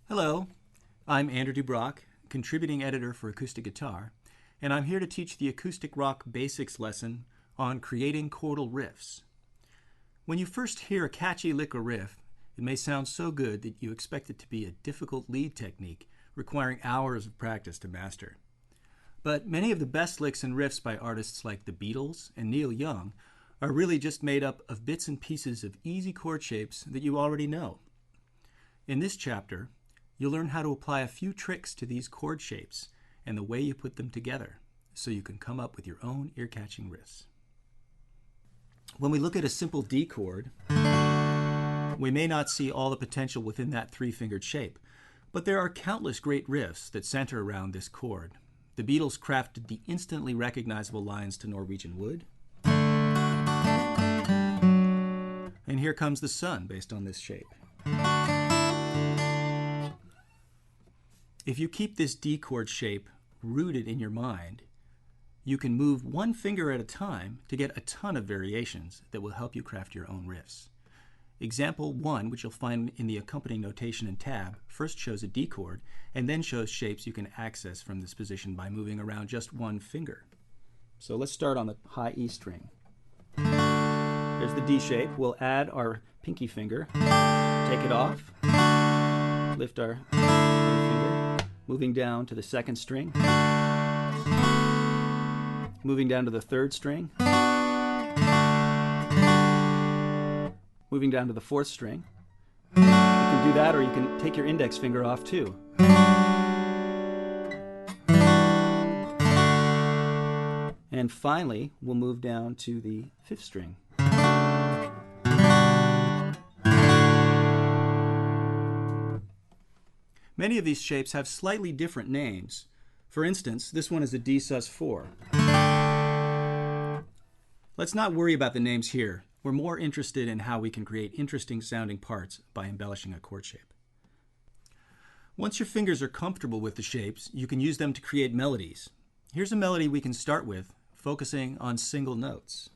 Hello, I'm Andrew DuBrock, contributing editor for Acoustic Guitar, and I'm here to teach the Acoustic Rock Basics lesson on creating chordal riffs. When you first hear a catchy lick or riff, it may sound so good that you expect it to be a difficult lead technique requiring hours of practice to master. But many of the best licks and riffs by artists like the Beatles and Neil Young are really just made up of bits and pieces of easy chord shapes that you already know. In this chapter, you'll learn how to apply a few tricks to these chord shapes and the way you put them together so you can come up with your own ear-catching riffs. When we look at a simple D chord, we may not see all the potential within that three-fingered shape, but there are countless great riffs that center around this chord. The Beatles crafted the instantly recognizable lines to Norwegian Wood, and Here Comes the Sun based on this shape. If you keep this D chord shape rooted in your mind, you can move one finger at a time to get a ton of variations that will help you craft your own riffs. Example 1, which you'll find in the accompanying notation and tab, first shows a D chord and then shows shapes you can access from this position by moving around just one finger. So let's start on the high E string. There's the D shape. We'll add our pinky finger, take it off, lift our finger, moving down to the second string, moving down to the third string, moving down to the fourth string. You can do that, or you can take your index finger off too. And finally, we'll move down to the fifth string. Many of these shapes have slightly different names. For instance, this one is a D sus4. Let's not worry about the names here. We're more interested in how we can create interesting sounding parts by embellishing a chord shape. Once your fingers are comfortable with the shapes, you can use them to create melodies. Here's a melody we can start with, focusing on single notes.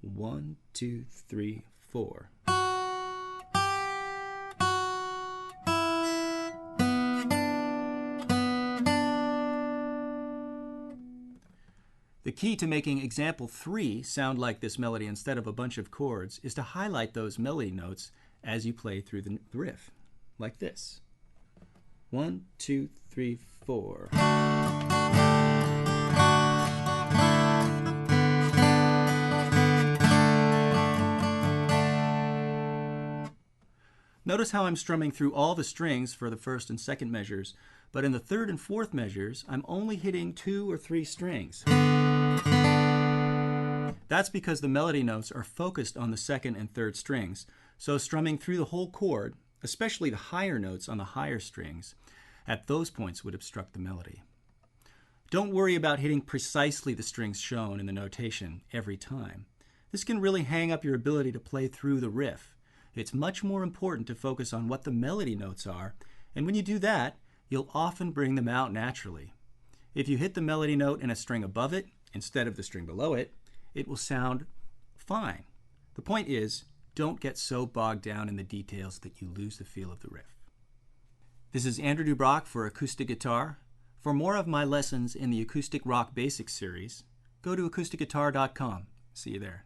1, 2, 3, 4. The key to making example 3 sound like this melody instead of a bunch of chords is to highlight those melody notes as you play through the riff, like this. 1, 2, 3, 4. Notice how I'm strumming through all the strings for the first and second measures, but in the third and fourth measures, I'm only hitting 2 or 3 strings. That's because the melody notes are focused on the second and third strings, so strumming through the whole chord, especially the higher notes on the higher strings, at those points would obstruct the melody. Don't worry about hitting precisely the strings shown in the notation every time. This can really hang up your ability to play through the riff. It's much more important to focus on what the melody notes are, and when you do that, you'll often bring them out naturally. If you hit the melody note in a string above it instead of the string below it, it will sound fine. The point is, don't get so bogged down in the details that you lose the feel of the riff. This is Andrew DuBrock for Acoustic Guitar. For more of my lessons in the Acoustic Rock Basics series, go to acousticguitar.com. See you there.